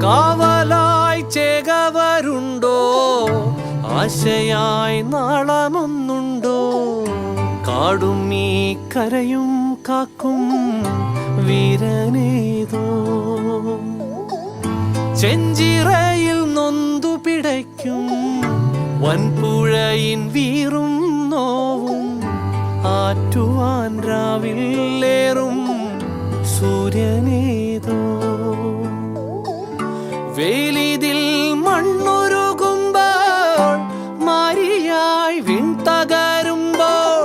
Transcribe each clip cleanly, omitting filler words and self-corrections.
കാവലായി ചേകവരുണ്ടോ, ആശയായി നാളമൊന്നുണ്ടോ? കാടും ഈ കരയും കാക്കും വീരനേതോ. ചെഞ്ചിറയിൽ നൊന്തു പിടയ്ക്കും വൻപുഴയിൻ വീറും നോവും, ആറ്റുവാൻ രാവിലേറും സൂര്യനേതോ. വേലിതിൽ മണ്ണുരുകുമ്പോൾ, മാരിയായി വിൺതകരുമ്പോൾ,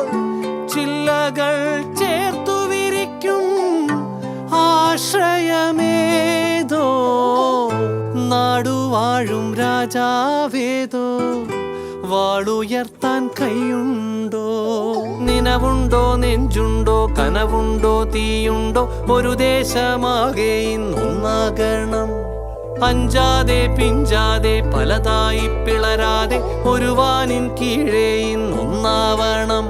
ചില്ലകൾ ചേർത്തു വിരിക്കും ആശ്രയമേതോ. നാടുവാഴും രാജാവേതോ, വാളുയർത്താൻ കൈയുണ്ടോ? നിനവുണ്ടോ, നെഞ്ചുണ്ടോ, കനവുണ്ടോ, തീയുണ്ടോ? ഒരു ദേശമാകെ ഇന്നൊന്നാകണം. അഞ്ചാതെ പിഞ്ചാതെ പലതായി പിളരാതെ ഒരു വാനിൻ കീഴേ ഇന്നൊന്നാവണം.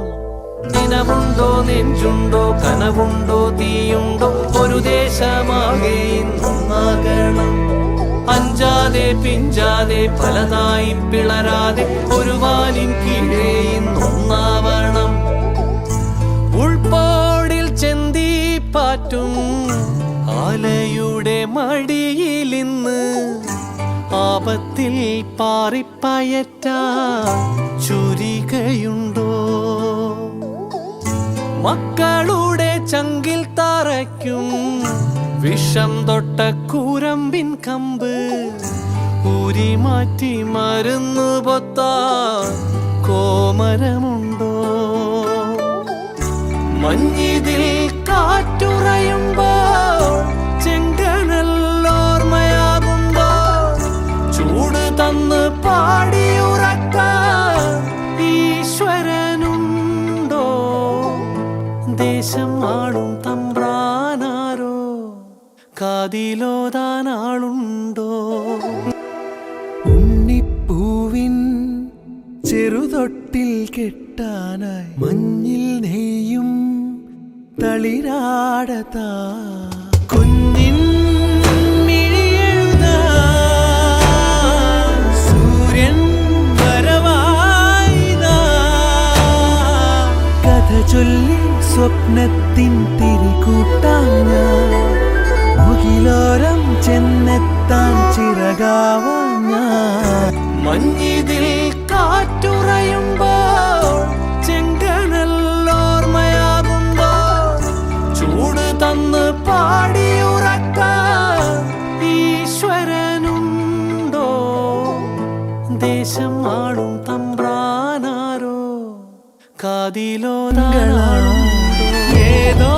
നിനവുണ്ടോ, നെഞ്ചുണ്ടോ, കനവുണ്ടോ, തീയുണ്ടോ? ഒരു ദേശമാകെ ഇന്നൊന്നാകണം. അഞ്ചാതെ പിഞ്ചാതെ പലതായി പിളരാതെ ഒരു വാനിൻ കീഴേ ഇന്നൊന്നാവണം. ഉൾപ്പോടിൽ ചെന്തിപ്പാറ്റും ആലയുടെ മടിയിലിന്ന്, ആപത്തിൽ പാറിപ്പയറ്റാൻ ചുരികയുണ്ടോ? മക്കളുടെ ചങ്കിൽ തറയ്ക്കും വിഷം തൊട്ട കൂരമ്പിൻ കമ്പ്, ഊരി മാറ്റി മരുന്ന് പൊത്താൻ കോമരമുണ്ടോ? മഞ്ഞിതിൽ കാറ്റുറയുമ്പോൾ, ചെങ്കനല്ലോർമ്മയാകുമ്പോൾ, ചൂട് തന്ന് പാടിയുറക്കാൻ ഈശ്വരനുണ്ടോ? ദേശം ആളും തമ്പ്രാനാരോ, കാതിലോതാനാളുണ്ടോ? ഉണ്ണിപ്പൂവിൻ ചെറുതൊട്ടിൽ കെട്ടാനായി മഞ്ഞിൽ നെയ്യും തളിരാടതാ. കുഞ്ഞിൻ മിഴിയെഴുതാൻ സൂര്യൻ വരവായി കഥ ചൊല്ലി സ്വപ്നത്തിൻ തിരികൂട്ടാൻ ഞാൻ. മുകിലോരം ചെന്നെത്താൻ ചിറകാവാൻ ഞാൻ. മഞ്ഞിതിൽ കാറ്റുറയുമ്പോൾ, ചെങ്കനല്ലോർമ്മയാകുമ്പോൾ, ചൂട് തന്ന് പാടിയുറക്കാൻ ഈശ്വരനുണ്ടോ? ദേശം ആളും തമ്പ്രാനാരോ, കാതിലോതാനാളുണ്ടോ? ഏതോ